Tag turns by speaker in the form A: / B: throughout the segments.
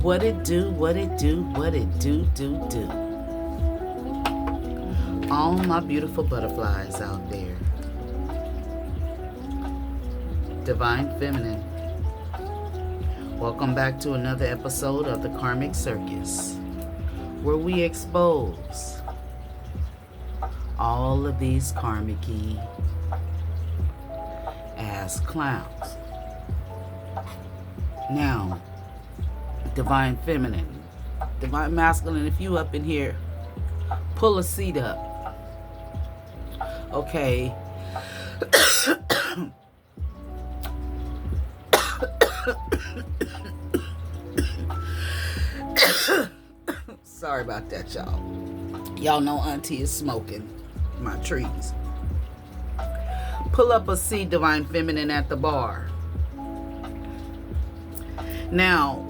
A: What it do, what it do, what it do. All my beautiful butterflies out there. Divine Feminine. Welcome back to another episode of the Karmic Circus, where we expose all of these karmic-y ass clowns. Now, Divine Feminine, Divine Masculine, if you up in here, pull a seat up. Okay. Sorry about that, y'all. Y'all know Auntie is smoking my trees. Pull up a seat, Divine Feminine, at the bar. Now,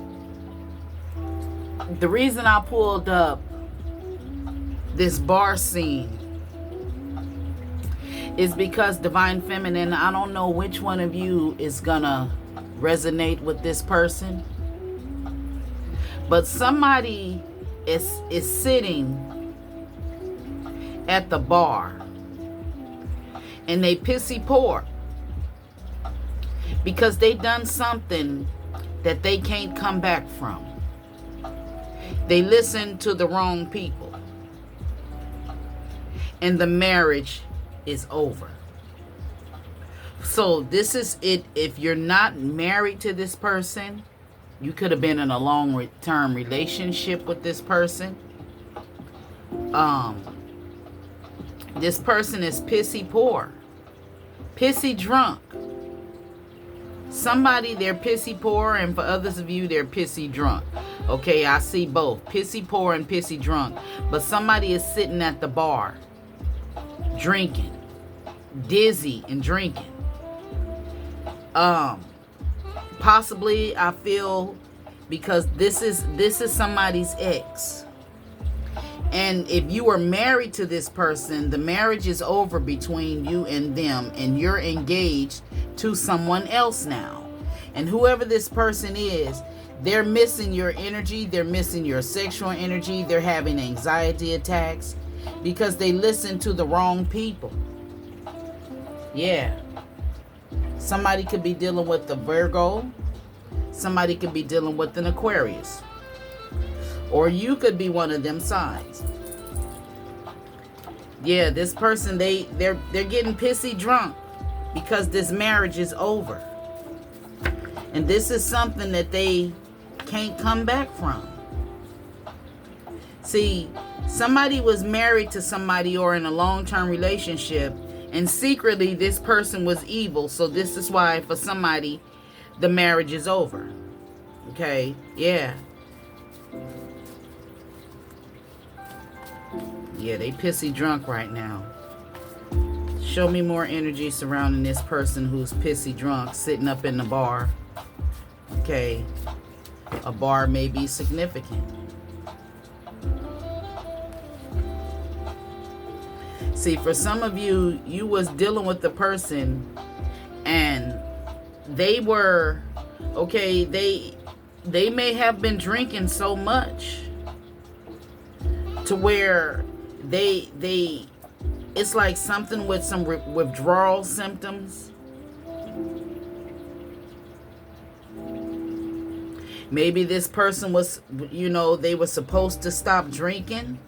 A: the reason I pulled up this bar scene is because, Divine Feminine, I don't know which one of you is gonna resonate with this person, but somebody is sitting at the bar and they pissy poor because they done something that they can't come back from. They listened to the wrong people and the marriage is over. So this is it. If you're not married to this person, you could have been in a long-term relationship with this person. This person is pissy poor, pissy drunk. Somebody, they're pissy poor, and for others of you, they're pissy drunk. Okay, I see both, pissy poor and pissy drunk. But somebody is sitting at the bar, drinking, dizzy and drinking. Possibly, I feel, because this is somebody's ex. And if you are married to this person, the marriage is over between you and them, and you're engaged to someone else now. And whoever this person is, they're missing your energy, they're missing your sexual energy, they're having anxiety attacks because they listen to the wrong people. Yeah. Somebody could be dealing with a Virgo. Somebody could be dealing with an Aquarius. Or you could be one of them signs. Yeah, this person, they're getting pissy drunk because this marriage is over. And this is something that they can't come back from. See, somebody was married to somebody or in a long-term relationship, and secretly this person was evil. So this is why for somebody the marriage is over. Okay? Yeah. Yeah, they pissy drunk right now. Show me more energy surrounding this person who's pissy drunk, sitting up in the bar. Okay. A bar may be significant. See, for some of you, you was dealing with the person and they were, okay, they may have been drinking so much to where it's like something with some withdrawal symptoms. Maybe this person was, they were supposed to stop drinking,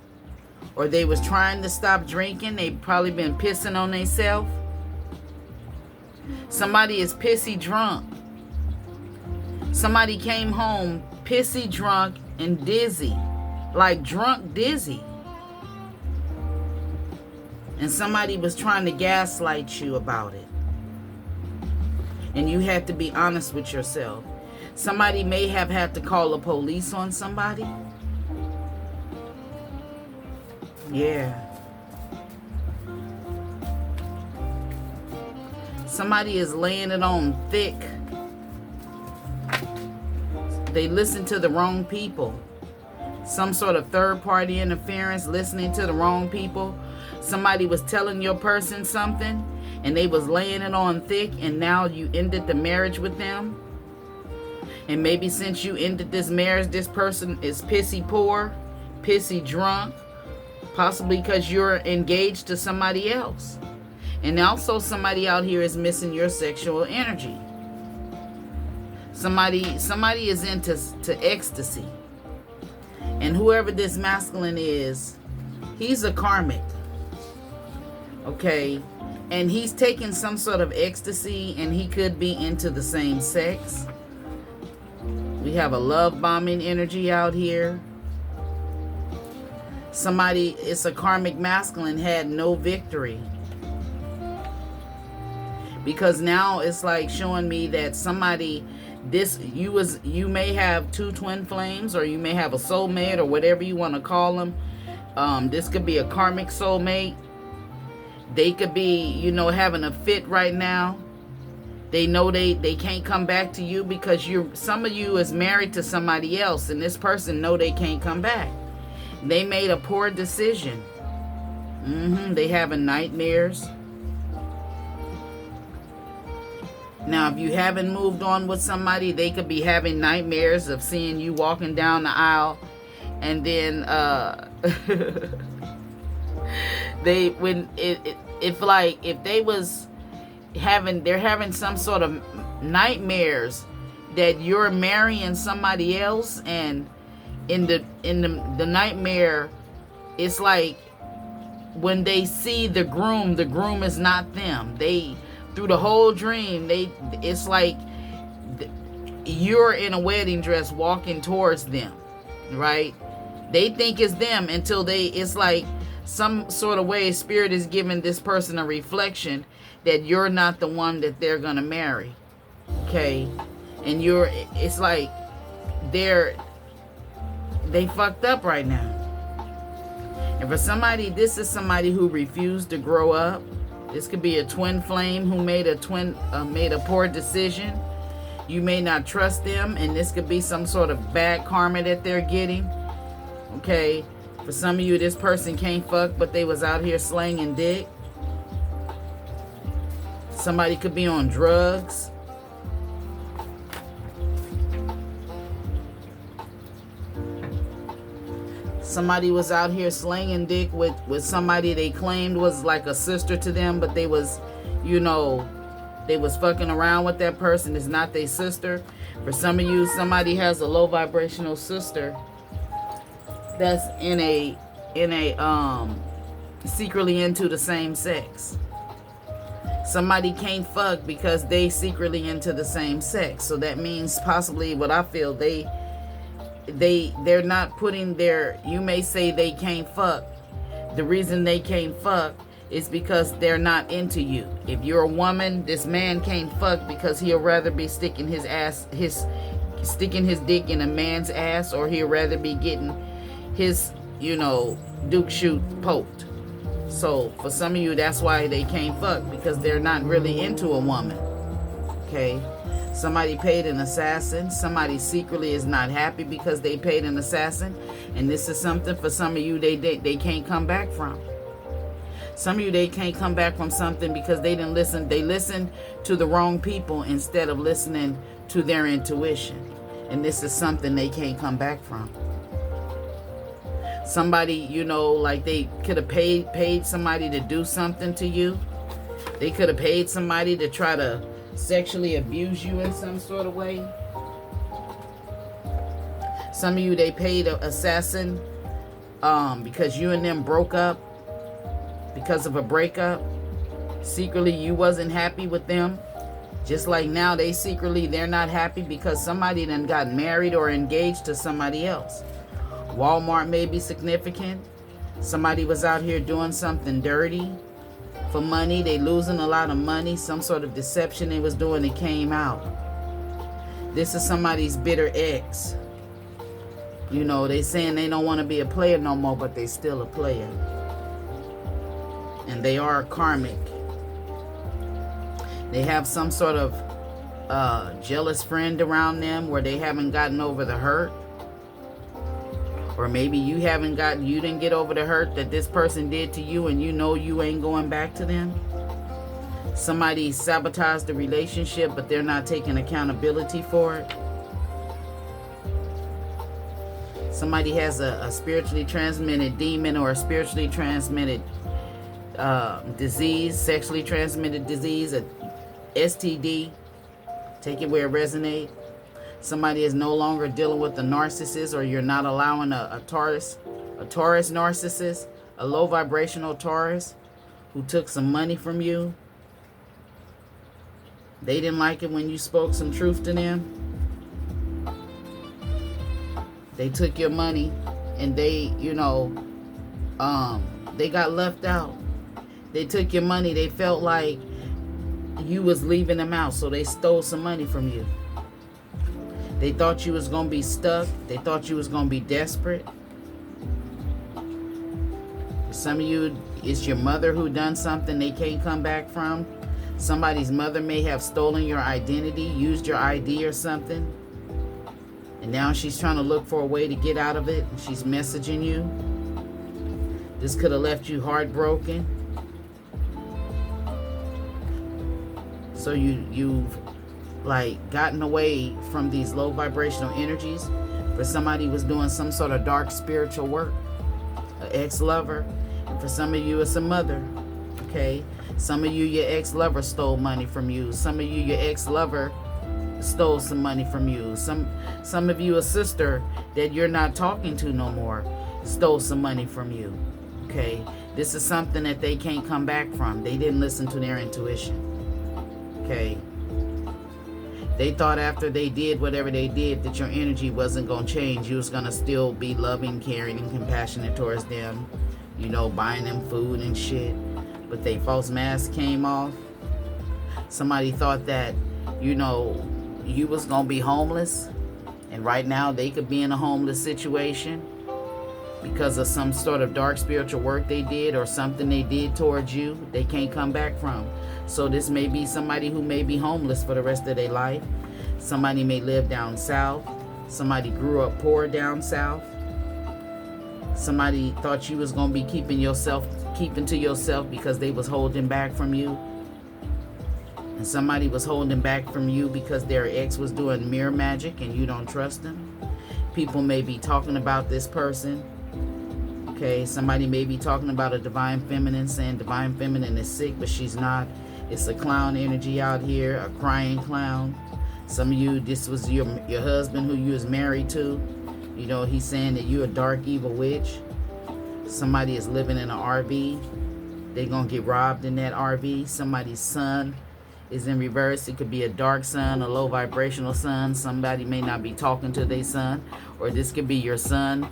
A: or they was trying to stop drinking. They probably been pissing on themselves. Somebody is pissy drunk. Somebody came home pissy drunk and dizzy, like drunk dizzy. And somebody was trying to gaslight you about it. And you had to be honest with yourself. Somebody may have had to call the police on somebody. Yeah. Somebody is laying it on thick. They listen to the wrong people. Some sort of third-party interference, listening to the wrong people. Somebody was telling your person something, and they was laying it on thick, and now you ended the marriage with them. And maybe since you ended this marriage, this person is pissy poor, pissy drunk, possibly because you're engaged to somebody else. And also somebody out here is missing your sexual energy. Somebody is into ecstasy. And whoever this masculine is, he's a karmic. Okay? And he's taking some sort of ecstasy, and he could be into the same sex. We have a love bombing energy out here. Somebody, it's a karmic masculine, had no victory. Because now it's like showing me that somebody, you may have two twin flames, or you may have a soulmate, or whatever you want to call them. This could be a karmic soulmate. They could be, having a fit right now. They know they can't come back to you because some of you is married to somebody else, and this person know they can't come back. They made a poor decision. They having nightmares. Now, if you haven't moved on with somebody, they could be having nightmares of seeing you walking down the aisle, and then they're having some sort of nightmares that you're marrying somebody else, and in the nightmare, it's like when they see the groom is not them. Through the whole dream, it's like you're in a wedding dress walking towards them, right? They think it's them until it's like some sort of way spirit is giving this person a reflection that you're not the one that they're gonna marry. Okay? And it's like they fucked up right now. And for somebody, this is somebody who refused to grow up. This could be a twin flame who made a poor decision. You may not trust them, and this could be some sort of bad karma that they're getting. Okay? For some of you, this person can't fuck, but they was out here slanging dick. Somebody could be on drugs. Somebody was out here slanging dick with somebody they claimed was like a sister to them, but they was fucking around with that person. It's not their sister. For some of you, somebody has a low vibrational sister that's in a secretly into the same sex. Somebody can't fuck because they secretly into the same sex. So that means possibly what I feel, they're not putting you may say they can't fuck. The reason they can't fuck is because they're not into you. If you're a woman, this man can't fuck because he'll rather be sticking his dick in a man's ass, or he'll rather be getting his, Duke shoot poked. So for some of you, that's why they can't fuck, because they're not really into a woman. Okay? Somebody paid an assassin. Somebody secretly is not happy because they paid an assassin. And this is something for some of you they can't come back from. Some of you, they can't come back from something because they didn't listen. They listened to the wrong people instead of listening to their intuition. And this is something they can't come back from. Somebody, like they could have paid somebody to do something to you. They could have paid somebody to try to sexually abuse you in some sort of way. Some of you, they paid an assassin because you and them broke up because of a breakup. Secretly, you wasn't happy with them. Just like now, they're not happy because somebody done got married or engaged to somebody else. Walmart may be significant. Somebody was out here doing something dirty for money. They losing a lot of money. Some sort of deception they was doing, it came out. This is somebody's bitter ex. They saying they don't want to be a player no more, but they still a player. And they are karmic. They have some sort of jealous friend around them where they haven't gotten over the hurt. Or maybe you didn't get over the hurt that this person did to you, and you ain't going back to them. Somebody sabotaged the relationship, but they're not taking accountability for it. Somebody has a spiritually transmitted demon or a spiritually transmitted disease, sexually transmitted disease, a STD. Take it where it resonates. Somebody is no longer dealing with a narcissist, or you're not allowing a Taurus narcissist, a low vibrational Taurus who took some money from you. They didn't like it when you spoke some truth to them. They took your money and they, they got left out. They took your money. They felt like you was leaving them out, so they stole some money from you. They thought you was going to be stuck. They thought you was going to be desperate. For some of you, it's your mother who done something they can't come back from. Somebody's mother may have stolen your identity, used your ID or something. And now she's trying to look for a way to get out of it. She's messaging you. This could have left you heartbroken. So you've like gotten away from these low vibrational energies. For somebody who was doing some sort of dark spiritual work, an ex-lover. And for some of you, it's a mother. Okay, some of you, your ex-lover stole money from you. Some of you, your ex-lover stole some money from you. Some of you, a sister that you're not talking to no more, stole some money from you. Okay, this is something that they can't come back from. They didn't listen to their intuition. Okay, they thought after they did whatever they did that your energy wasn't going to change. You was going to still be loving, caring, and compassionate towards them, buying them food and shit. But they false mask came off. Somebody thought that, you was going to be homeless. And right now they could be in a homeless situation because of some sort of dark spiritual work they did or something they did towards you they can't come back from. So this may be somebody who may be homeless for the rest of their life. Somebody may live down south. Somebody grew up poor down south. Somebody thought you was going to be keeping to yourself because they was holding back from you. And somebody was holding back from you because their ex was doing mirror magic and you don't trust them. People may be talking about this person. Okay, somebody may be talking about a divine feminine, saying divine feminine is sick, but she's not. It's a clown energy out here, a crying clown. Some of you, this was your husband who you was married to. He's saying that you're a dark, evil witch. Somebody is living in an RV. They're going to get robbed in that RV. Somebody's son is in reverse. It could be a dark sun, a low vibrational sun. Somebody may not be talking to their son. Or this could be your son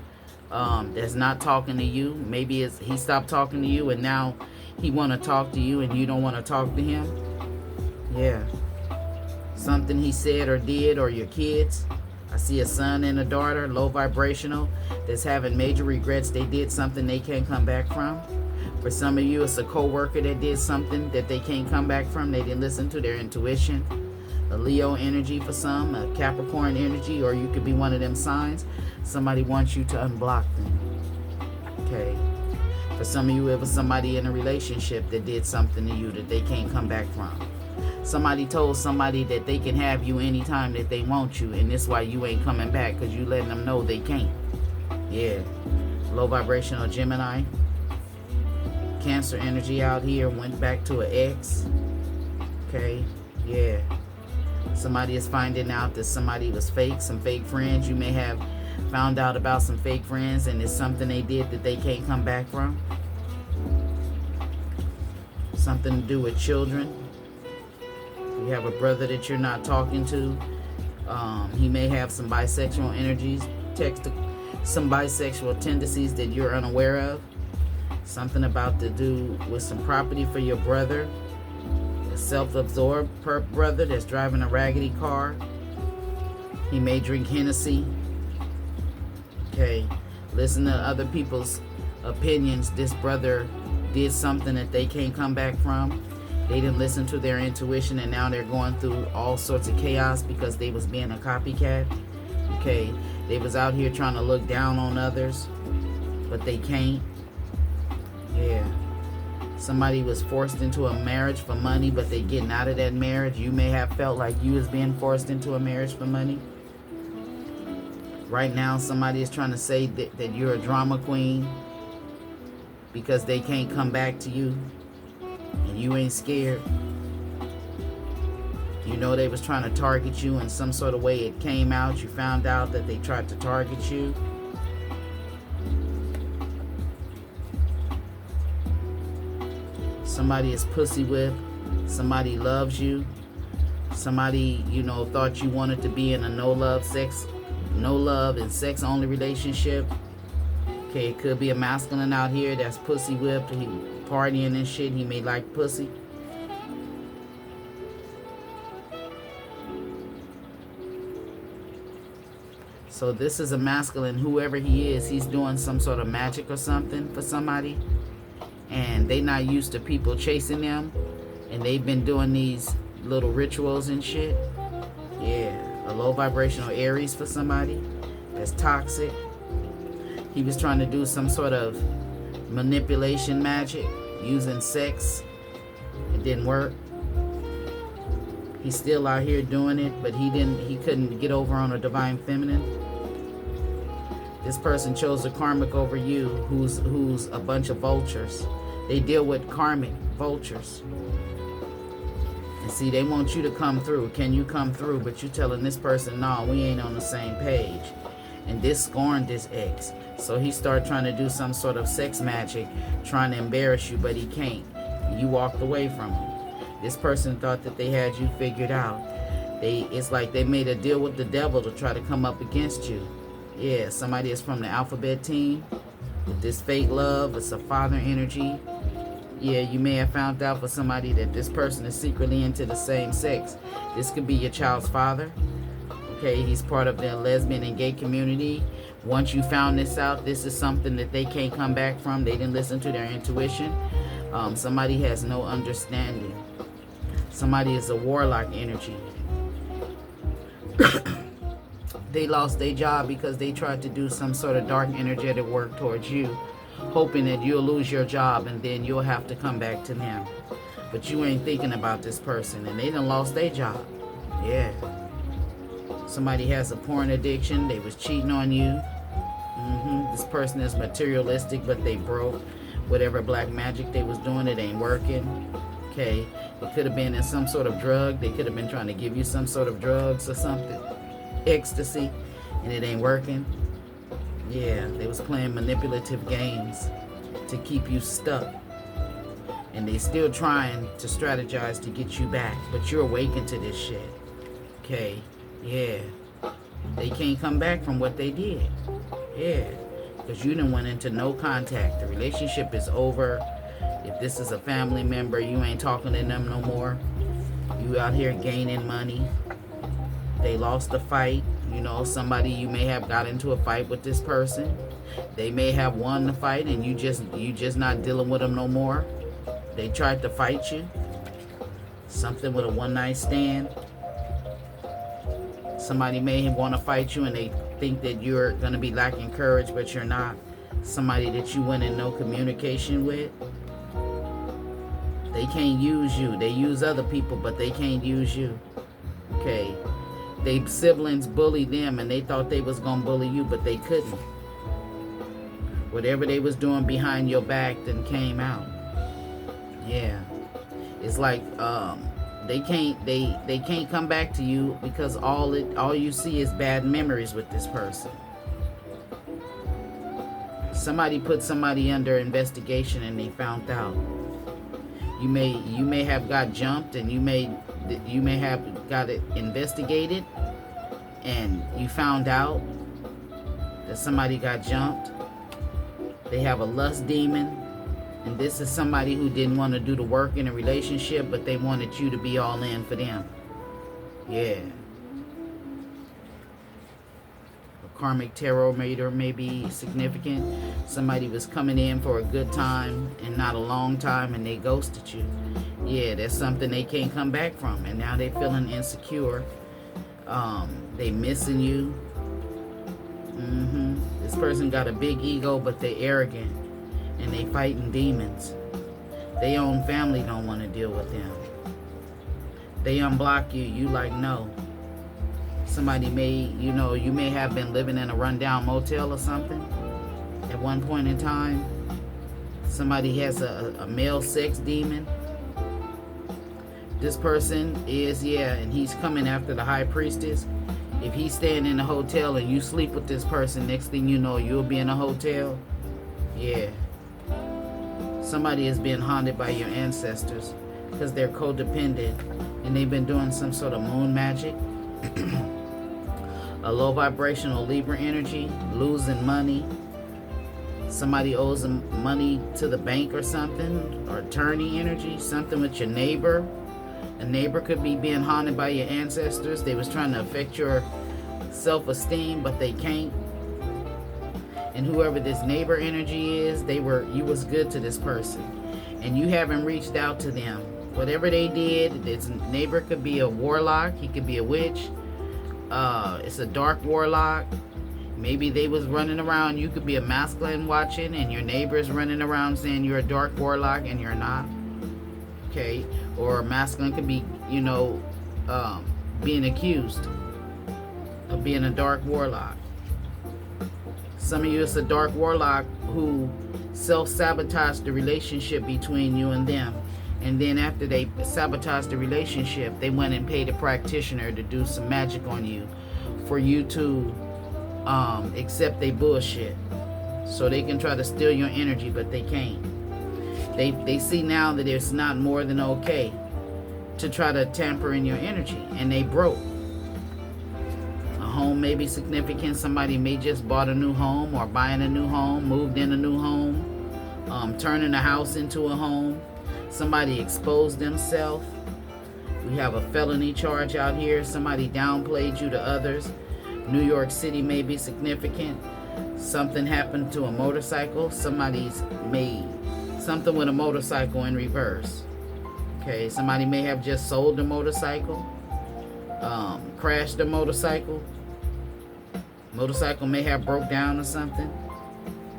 A: that's not talking to you. Maybe he stopped talking to you and now he want to talk to you and you don't want to talk to him. Yeah. Something he said or did, or your kids. I see a son and a daughter, low vibrational, that's having major regrets. They did something they can't come back from. For some of you, it's a co-worker that did something that they can't come back from. They didn't listen to their intuition. A Leo energy for some, a Capricorn energy, or you could be one of them signs. Somebody wants you to unblock them. Okay. For some of you, it was somebody in a relationship that did something to you that they can't come back from. Somebody told somebody that they can have you anytime that they want you, and that's why you ain't coming back, because you letting them know they can't. Yeah. Low vibrational Gemini. Cancer energy out here, went back to an ex. Okay. Yeah. Somebody is finding out that somebody was fake, some fake friends. You may have found out about some fake friends, and it's something they did that they can't come back from. Something to do with children. You have a brother that you're not talking to. He may have some bisexual energies, some bisexual tendencies that you're unaware of. Something to do with some property for your brother. A self-absorbed brother that's driving a raggedy car. He may drink Hennessy. Okay, listen to other people's opinions. This brother did something that they can't come back from. They didn't listen to their intuition, and now they're going through all sorts of chaos because they was being a copycat. Okay, they was out here trying to look down on others, but they can't. Yeah. Somebody was forced into a marriage for money, but they getting out of that marriage. You may have felt like you was being forced into a marriage for money. Right now, somebody is trying to say that you're a drama queen because they can't come back to you and you ain't scared. You know they was trying to target you in some sort of way. It came out. You found out that they tried to target you. Somebody is pussy whipped. Somebody loves you. Somebody, you know, thought you wanted to be in a no love and sex only relationship. Okay, it could be a masculine out here that's pussy whipped. He partying and shit. He may like pussy. So this is a masculine, whoever he is, he's doing some sort of magic or something for somebody. And they not used to people chasing them. And they've been doing these little rituals and shit. Yeah, a low vibrational Aries for somebody that's toxic. He was trying to do some sort of manipulation magic using sex. It didn't work. He's still out here doing it, but he couldn't get over on a divine feminine. This person chose a karmic over you who's a bunch of vultures. They deal with karmic vultures. And see, they want you to come through. Can you come through? But you telling this person, no, we ain't on the same page. And this scorned this ex. So he started trying to do some sort of sex magic, trying to embarrass you, but he can't. You walked away from him. This person thought that they had you figured out. It's like they made a deal with the devil to try to come up against you. Yeah, somebody is from the alphabet team with this fake love. It's a father energy. Yeah, you may have found out for somebody that this person is secretly into the same sex. This could be your child's father. Okay, he's part of the lesbian and gay community. Once you found this out, this is something that they can't come back from. They didn't listen to their intuition. Somebody has no understanding. Somebody is a warlock energy. They lost their job because they tried to do some sort of dark energetic work towards you, hoping that you'll lose your job and then you'll have to come back to them. But you ain't thinking about this person, and they done lost their job. Yeah. Somebody has a porn addiction. They was cheating on you. This person is materialistic, but they broke. Whatever black magic they was doing, it ain't working. Okay. It could have been in some sort of drug. They could have been trying to give you some sort of drugs or something. Ecstasy. And it ain't working. Yeah. They was playing manipulative games to keep you stuck. And they still trying to strategize to get you back. But you're awakened to this shit. Okay. Yeah. They can't come back from what they did. Yeah. Because you done went into no contact. The relationship is over. If this is a family member, you ain't talking to them no more. You out here gaining money. They lost the fight. You know, somebody, you may have got into a fight with this person. They may have won the fight and you just not dealing with them no more. They tried to fight you. Something with a one-night stand. Somebody may want to fight you and they think that you're going to be lacking courage, but you're not. Somebody that you went in no communication with. They can't use you. They use other people, but they can't use you. Okay. They siblings bullied them and they thought they was going to bully you, but they couldn't. Whatever they was doing behind your back then came out. Yeah. It's like they can't come back to you because all you see is bad memories with this person. Somebody put somebody under investigation and they found out. You may have got jumped and you may have got it investigated and you found out that somebody got jumped. They have a lust demon. And this is somebody who didn't want to do the work in a relationship, but they wanted you to be all in for them. Yeah. A karmic tarot reader may be significant. Somebody was coming in for a good time and not a long time, and they ghosted you. Yeah, that's something they can't come back from. And now they're feeling insecure. They missing you. This person got a big ego, but they're arrogant. And they fighting demons. Their own family don't want to deal with them. They unblock you. You like, no. Somebody may, you know, you may have been living in a rundown motel or something at one point in time. Somebody has a male sex demon. This person is, yeah, and he's coming after the high priestess. If he's staying in a hotel and you sleep with this person, next thing you know, you'll be in a hotel. Yeah. Somebody is being haunted by your ancestors because they're codependent and they've been doing some sort of moon magic. A low vibrational Libra energy, losing money. Somebody owes them money to the bank or something, or attorney energy, something with your neighbor. A neighbor could be being haunted by your ancestors. They was trying to affect your self-esteem, but they can't. And whoever this neighbor energy is, you was good to this person. And you haven't reached out to them. Whatever they did, this neighbor could be a warlock. He could be a witch. It's a dark warlock. Maybe they was running around. You could be a masculine watching, and your neighbor's running around saying you're a dark warlock and you're not. Okay, or a masculine could be, you know, being accused of being a dark warlock. Some of you, it's a dark warlock who self-sabotaged the relationship between you and them. And then after they sabotaged the relationship, they went and paid a practitioner to do some magic on you for you to accept their bullshit. So they can try to steal your energy, but they can't. They see now that it's not more than okay to try to tamper in your energy, and they broke. A home may be significant. Somebody may just bought a new home, or buying a new home, moved in a new home, turning a house into a home. Somebody exposed themselves. We have a felony charge out here. Somebody downplayed you to others. New York City may be significant. Something happened to a motorcycle. Somebody's made something with a motorcycle in reverse. Okay, somebody may have just sold a motorcycle, crashed a motorcycle. Motorcycle may have broke down or something.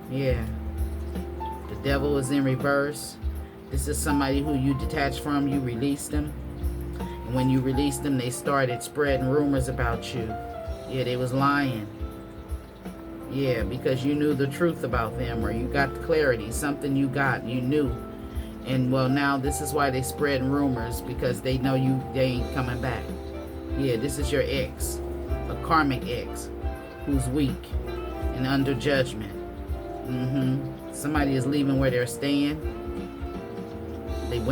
A: Yeah. The devil is in reverse. This is somebody who you detached from. You released them. And when you released them, they started spreading rumors about you. Yeah, they was lying. Yeah, because you knew the truth about them, or you got clarity. Something you got, you knew. And well, now this is why they spread rumors, because they know they ain't coming back. Yeah, this is your ex, a karmic ex, who's weak and under judgment. Somebody is leaving where they're staying. Maybe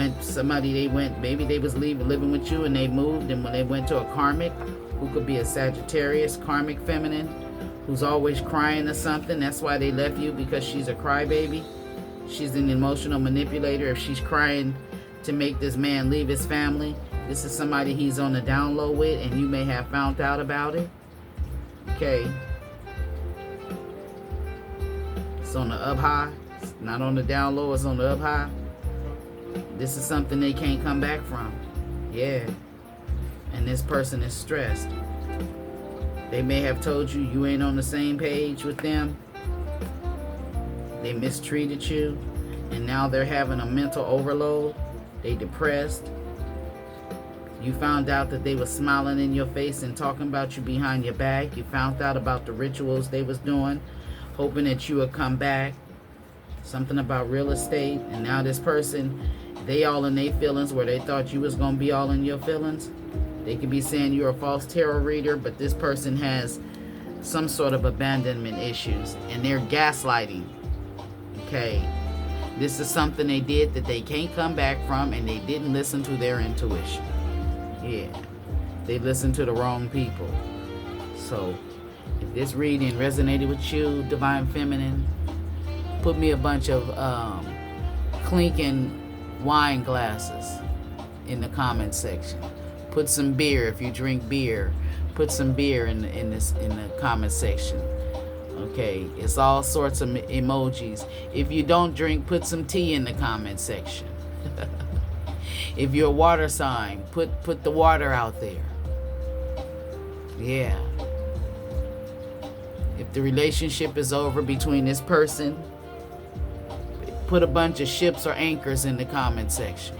A: they was living with you and they moved, and when they went to a karmic, who could be a Sagittarius, karmic feminine, who's always crying or something. That's why they left you, because she's a crybaby. She's an emotional manipulator. If she's crying to make this man leave his family, this is somebody he's on the down low with, and you may have found out about it. Okay. It's on the up high. It's not on the down low, it's on the up high. This is something they can't come back from. Yeah. And this person is stressed. They may have told you you ain't on the same page with them. They mistreated you, and now they're having a mental overload. They depressed. You found out that they were smiling in your face and talking about you behind your back. You found out about the rituals they was doing, hoping that you would come back. Something about real estate, and now this person, they all in their feelings where they thought you was going to be all in your feelings. They could be saying you're a false tarot reader, but this person has some sort of abandonment issues, and they're gaslighting. Okay, this is something they did that they can't come back from, and they didn't listen to their intuition. Yeah, they listened to the wrong people. So if this reading resonated with you, Divine Feminine, put me a bunch of clinking wine glasses in the comment section. Put some beer if you drink beer. Put some beer in the comment section. Okay, it's all sorts of emojis. If you don't drink, put some tea in the comment section. If you're a water sign, put the water out there. Yeah. If the relationship is over between this person, put a bunch of ships or anchors in the comment section.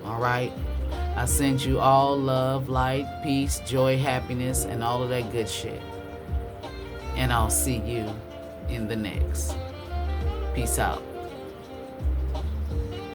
A: All right. I send you all love, light, peace, joy, happiness, and all of that good shit. And I'll see you in the next. Peace out.